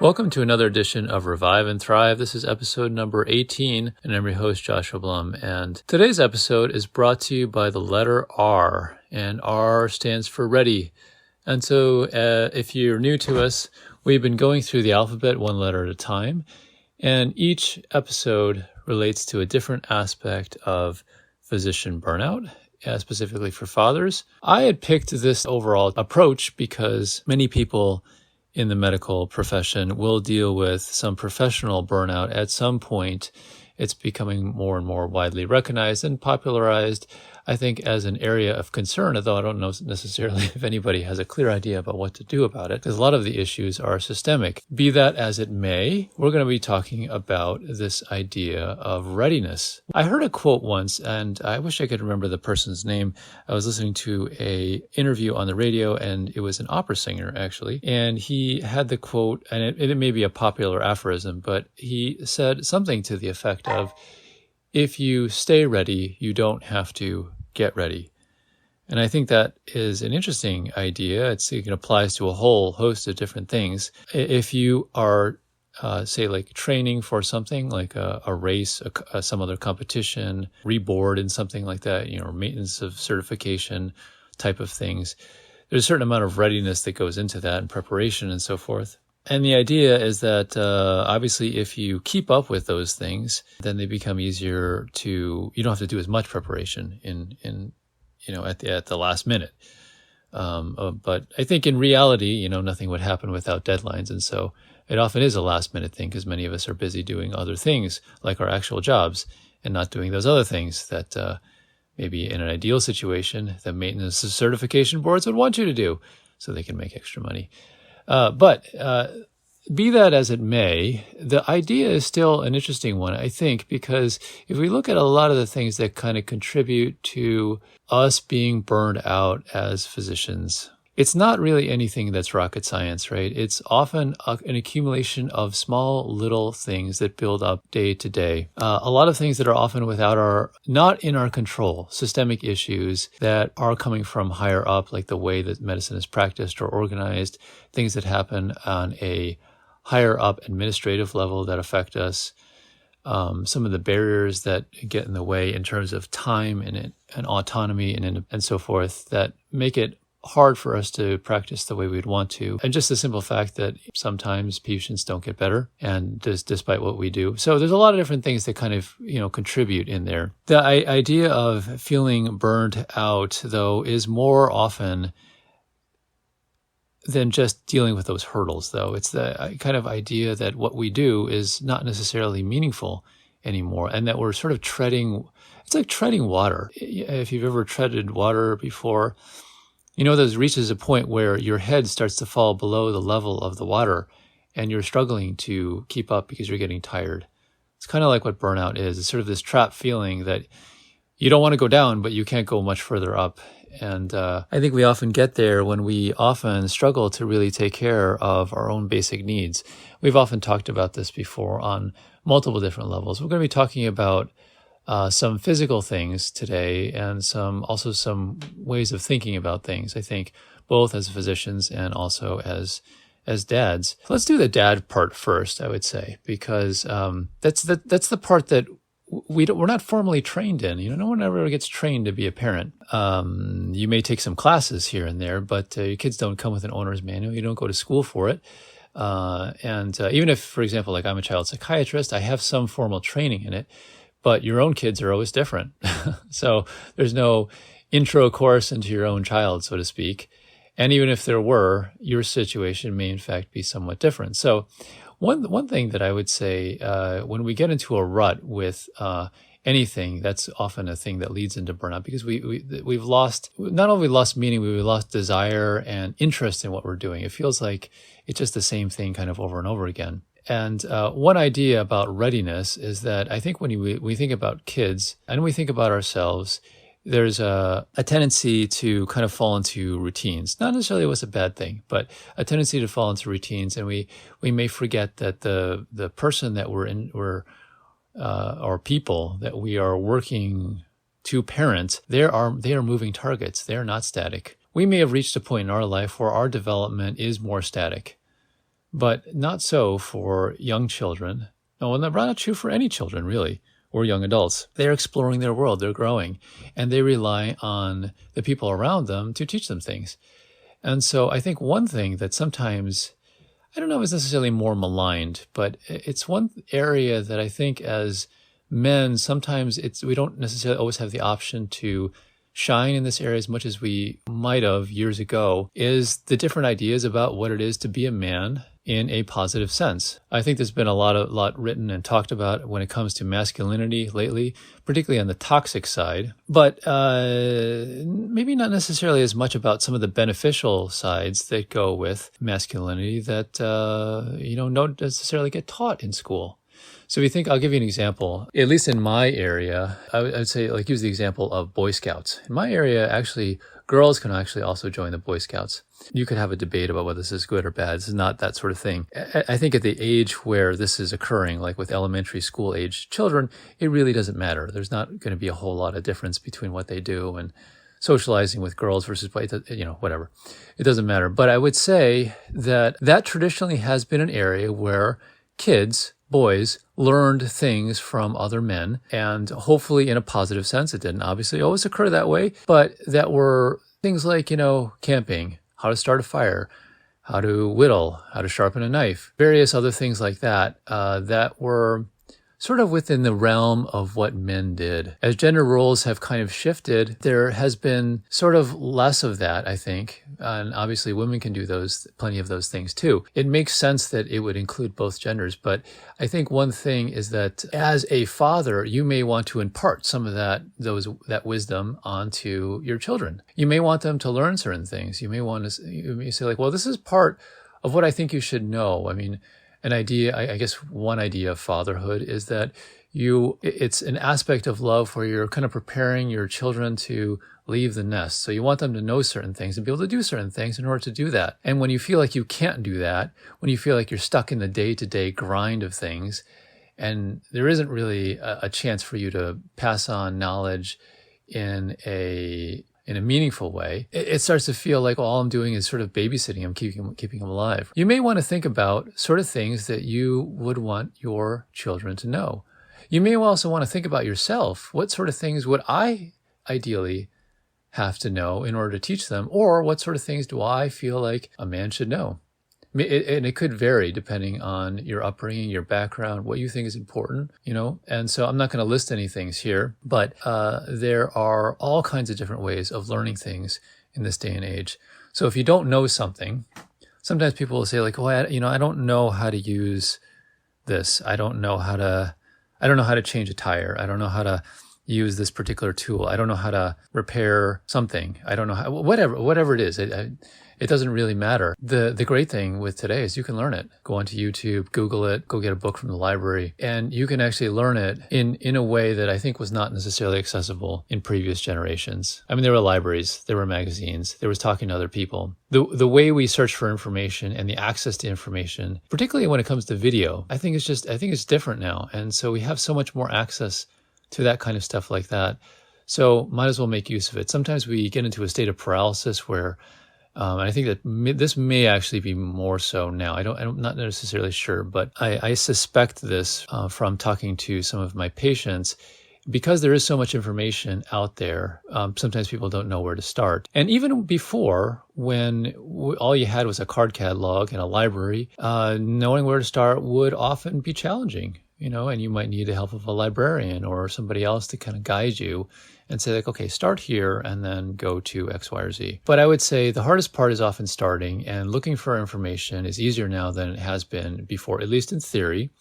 Welcome to another edition of Revive and Thrive. This is episode number 18, and I'm your host, Joshua Blum. And today's episode is brought to you by the letter R, and R stands for ready. And so if you're new to us, we've been going through the alphabet one letter at a time, and each episode relates to a different aspect of physician burnout, specifically for fathers. I had picked this overall approach because many people in the medical profession will deal with some professional burnout at some point. It's becoming more and more widely recognized and popularized, I think, as an area of concern, although I don't know necessarily if anybody has a clear idea about what to do about it, because a lot of the issues are systemic. Be that as it may, we're going to be talking about this idea of readiness. I heard a quote once, and I wish I could remember the person's name. I was listening to an interview on the radio, and it was an opera singer, actually, and he had the quote, and it may be a popular aphorism, but he said something to the effect of, if you stay ready, you don't have to get ready. And I think that is an interesting idea. It applies to a whole host of different things. If you are, say, like training for something like a race, some other competition, reboard in something like that, or maintenance of certification type of things, there's a certain amount of readiness that goes into that and preparation and so forth. And the idea is that obviously if you keep up with those things, then they become easier you don't have to do as much preparation at the last minute. But I think in reality, nothing would happen without deadlines. And so it often is a last minute thing because many of us are busy doing other things like our actual jobs and not doing those other things that maybe in an ideal situation, the maintenance certification boards would want you to do so they can make extra money. But be that as it may, the idea is still an interesting one, I think, because if we look at a lot of the things that kind of contribute to us being burned out as physicians, it's not really anything that's rocket science, right? It's often an accumulation of small little things that build up day to day. A lot of things that are often not in our control, systemic issues that are coming from higher up, like the way that medicine is practiced or organized, things that happen on a higher up administrative level that affect us, some of the barriers that get in the way in terms of time and autonomy and so forth that make it hard for us to practice the way we'd want to. And just the simple fact that sometimes patients don't get better, and despite what we do. So there's a lot of different things that kind of, contribute in there. The idea of feeling burned out, though, is more often than just dealing with those hurdles, though. It's the kind of idea that what we do is not necessarily meaningful anymore, and that we're sort of it's like treading water. If you've ever treaded water before, there's reaches a point where your head starts to fall below the level of the water and you're struggling to keep up because you're getting tired. It's kind of like what burnout is. It's sort of this trapped feeling that you don't want to go down, but you can't go much further up. And I think we often get there when we often struggle to really take care of our own basic needs. We've often talked about this before on multiple different levels. We're going to be talking about some physical things today and some ways of thinking about things, I think, both as physicians and also as dads. Let's do the dad part first, I would say, because that's the part that we're not formally trained in. No one ever gets trained to be a parent. You may take some classes here and there, but your kids don't come with an owner's manual. You don't go to school for it. And even if, for example, like I'm a child psychiatrist, I have some formal training in it. But your own kids are always different. So there's no intro course into your own child, so to speak. And even if there were, your situation may in fact be somewhat different. So one thing that I would say, when we get into a rut with anything, that's often a thing that leads into burnout, because we've not only lost meaning, we've lost desire and interest in what we're doing. It feels like it's just the same thing kind of over and over again. And one idea about readiness is that I think when we think about kids and we think about ourselves, there's a tendency to kind of fall into routines. Not necessarily what's a bad thing, but a tendency to fall into routines. And we may forget that the person that or people that we are working to parent, they are moving targets. They're not static. We may have reached a point in our life where our development is more static. but not so for young children. No, and that's not true for any children, really, or young adults. They're exploring their world, they're growing, and they rely on the people around them to teach them things. And so I think one thing that sometimes, I don't know if it's necessarily more maligned, but it's one area that I think as men, sometimes we don't necessarily always have the option to shine in this area as much as we might have years ago, is the different ideas about what it is to be a man in a positive sense. I think there's been a lot written and talked about when it comes to masculinity lately, particularly on the toxic side, but maybe not necessarily as much about some of the beneficial sides that go with masculinity that don't necessarily get taught in school. So if you think, I'll give you an example, at least in my area, I would say, like, use the example of Boy Scouts. In my area, actually, girls can actually also join the Boy Scouts. You could have a debate about whether this is good or bad. This is not that sort of thing. I think at the age where this is occurring, like with elementary school age children, it really doesn't matter. There's not going to be a whole lot of difference between what they do and socializing with girls versus boys, whatever. It doesn't matter. But I would say that traditionally has been an area where boys learned things from other men, and hopefully in a positive sense. It didn't obviously always occur that way, but that were things like, camping, how to start a fire, how to whittle, how to sharpen a knife, various other things like that, that were sort of within the realm of what men did. As gender roles have kind of shifted, there has been sort of less of that, I think. And obviously women can do plenty of those things too. It makes sense that it would include both genders. But I think one thing is that as a father, you may want to impart some of that wisdom onto your children. You may want them to learn certain things. You may say like, well, this is part of what I think you should know. I mean, I guess one idea of fatherhood is that it's an aspect of love where you're kind of preparing your children to leave the nest. So you want them to know certain things and be able to do certain things in order to do that. And when you feel like you can't do that, when you feel like you're stuck in the day-to-day grind of things, and there isn't really a chance for you to pass on knowledge in a meaningful way, it starts to feel like all I'm doing is sort of babysitting. I'm keeping them alive. You may want to think about sort of things that you would want your children to know. You may also want to think about yourself. What sort of things would I ideally have to know in order to teach them? Or what sort of things do I feel like a man should know? And it could vary depending on your upbringing, your background, what you think is important, And so I'm not going to list any things here, but there are all kinds of different ways of learning things in this day and age. So if you don't know something, sometimes people will say like, oh, I don't know how to use this. I don't know how to change a tire. I don't know how to use this particular tool. I don't know how to repair something. I don't know how, whatever it is. It doesn't really matter. The great thing with today is you can learn it. Go onto YouTube, Google it, go get a book from the library, and you can actually learn it in a way that I think was not necessarily accessible in previous generations. I mean, there were libraries, there were magazines, there was talking to other people. The way we search for information and the access to information, particularly when it comes to video, I think it's different now. And so we have so much more access to that kind of stuff like that. So might as well make use of it. Sometimes we get into a state of paralysis where and I think that this may actually be more so now. I'm not necessarily sure, but I suspect this from talking to some of my patients, because there is so much information out there. Sometimes people don't know where to start. And even before, when all you had was a card catalog and a library, knowing where to start would often be challenging, and you might need the help of a librarian or somebody else to kind of guide you and say like, okay, start here and then go to X, Y, or Z. But I would say the hardest part is often starting, and looking for information is easier now than it has been before, at least in theory.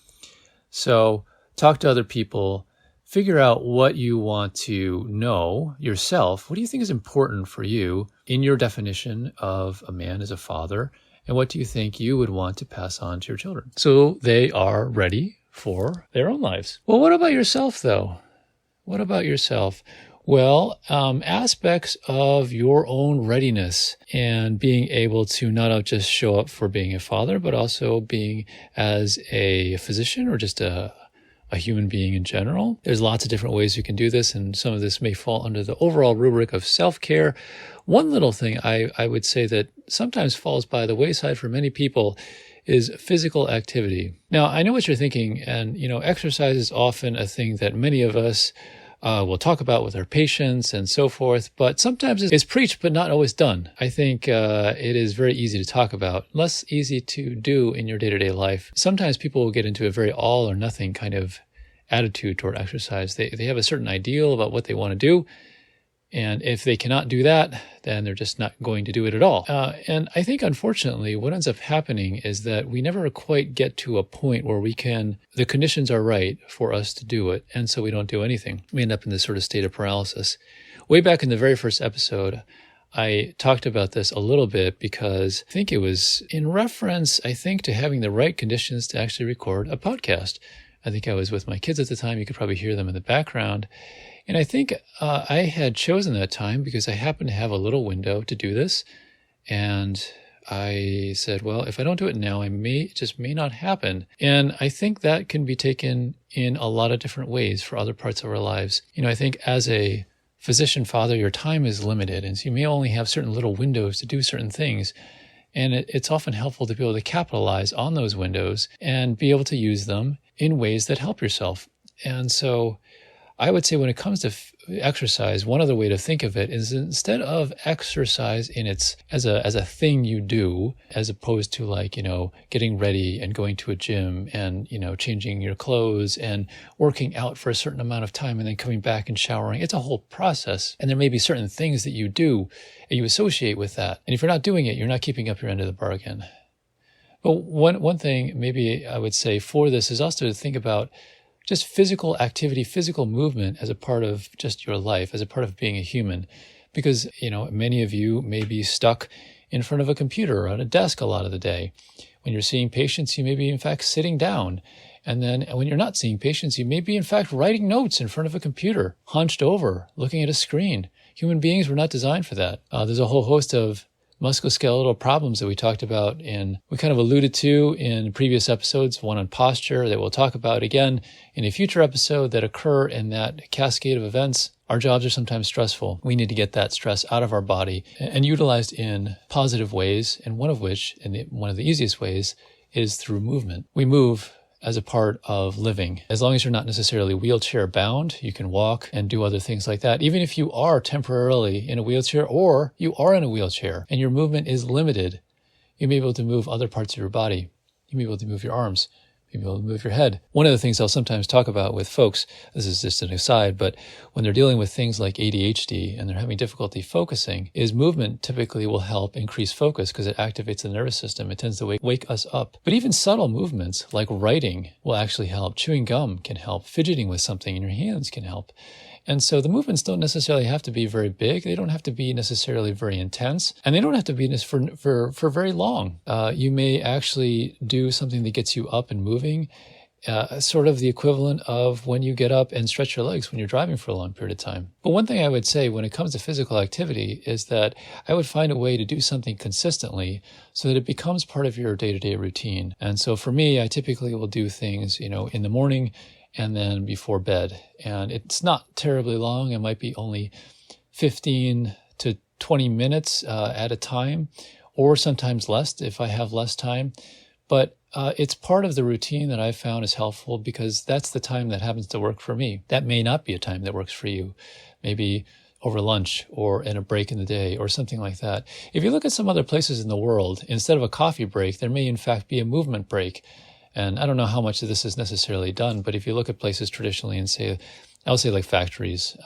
So talk to other people, figure out what you want to know yourself. What do you think is important for you in your definition of a man as a father? And what do you think you would want to pass on to your children so they are ready for their own lives? Well, what about yourself, though? What about yourself? Well, aspects of your own readiness and being able to not just show up for being a father, but also being as a physician or just a human being in general. There's lots of different ways you can do this, and some of this may fall under the overall rubric of self-care. One little thing I would say that sometimes falls by the wayside for many people is physical activity. Now, I know what you're thinking, and exercise is often a thing that many of us will talk about with our patients and so forth, but sometimes it's preached but not always done. I think it is very easy to talk about, less easy to do in your day-to-day life. Sometimes people will get into a very all or nothing kind of attitude toward exercise. They have a certain ideal about what they want to do, and if they cannot do that, then they're just not going to do it at all. And I think, unfortunately, what ends up happening is that we never quite get to a point where the conditions are right for us to do it, and so we don't do anything. We end up in this sort of state of paralysis. Way back in the very first episode, I talked about this a little bit because I think it was in reference, to having the right conditions to actually record a podcast. I think I was with my kids at the time. You could probably hear them in the background. And I think I had chosen that time because I happened to have a little window to do this. And I said, well, if I don't do it now, it just may not happen. And I think that can be taken in a lot of different ways for other parts of our lives. I think as a physician father, your time is limited. And so you may only have certain little windows to do certain things. And it's often helpful to be able to capitalize on those windows and be able to use them in ways that help yourself. And so I would say when it comes to exercise, one other way to think of it is instead of exercise as a thing you do, as opposed to getting ready and going to a gym and, changing your clothes and working out for a certain amount of time and then coming back and showering. It's a whole process. And there may be certain things that you do and you associate with that. And if you're not doing it, you're not keeping up your end of the bargain. But one thing maybe I would say for this is also to think about just physical activity, physical movement as a part of just your life, as a part of being a human. Because, many of you may be stuck in front of a computer or on a desk a lot of the day. When you're seeing patients, you may be, in fact, sitting down. And then when you're not seeing patients, you may be, in fact, writing notes in front of a computer, hunched over, looking at a screen. Human beings were not designed for that. There's a whole host of musculoskeletal problems that we talked about we kind of alluded to in previous episodes, one on posture that we'll talk about again in a future episode, that occur in that cascade of events. Our jobs are sometimes stressful. We need to get that stress out of our body and utilized in positive ways, and one of which, and one of the easiest ways, is through movement. We move as a part of living. As long as you're not necessarily wheelchair bound, you can walk and do other things like that. Even if you are temporarily in a wheelchair or you are in a wheelchair and your movement is limited, you may be able to move other parts of your body. You may be able to move your arms. You may be able to move your head. One of the things I'll sometimes talk about with folks, this is just an aside, but when they're dealing with things like ADHD and they're having difficulty focusing, is movement typically will help increase focus because it activates the nervous system. It tends to wake us up. But even subtle movements like writing will actually help. Chewing gum can help. Fidgeting with something in your hands can help. And so the movements don't necessarily have to be very big. They don't have to be necessarily very intense. And they don't have to be for very long. You may actually do something that gets you up and moving, sort of the equivalent of when you get up and stretch your legs when you're driving for a long period of time. But one thing I would say when it comes to physical activity is that I would find a way to do something consistently so that it becomes part of your day-to-day routine. And so for me, I typically will do things, in the morning and then before bed. And it's not terribly long. It might be only 15 to 20 minutes at a time, or sometimes less if I have less time. But it's part of the routine that I've found is helpful because that's the time that happens to work for me. That may not be a time that works for you. Maybe over lunch or in a break in the day or something like that. If you look at some other places in the world, instead of a coffee break, there may in fact be a movement break. And I don't know how much of this is necessarily done, but if you look at places traditionally and I'll say like factories,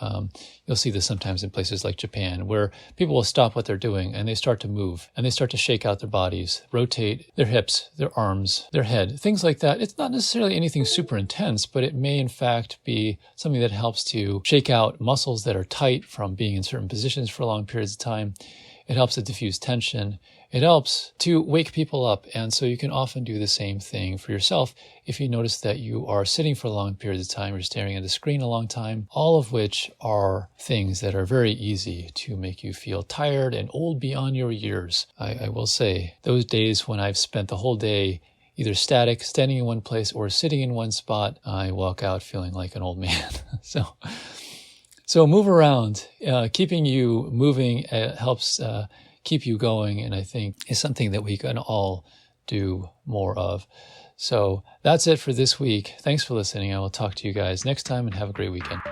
you'll see this sometimes in places like Japan, where people will stop what they're doing and they start to move and they start to shake out their bodies, rotate their hips, their arms, their head, things like that. It's not necessarily anything super intense, but it may in fact be something that helps to shake out muscles that are tight from being in certain positions for long periods of time. It helps to diffuse tension. It helps to wake people up. And so you can often do the same thing for yourself if you notice that you are sitting for long periods of time or staring at a screen a long time, all of which are things that are very easy to make you feel tired and old beyond your years. I will say, those days when I've spent the whole day either static, standing in one place, or sitting in one spot, I walk out feeling like an old man. So move around. Keeping you moving helps keep you going, and I think is something that we can all do more of. So that's it for this week. Thanks for listening. I will talk to you guys next time and have a great weekend.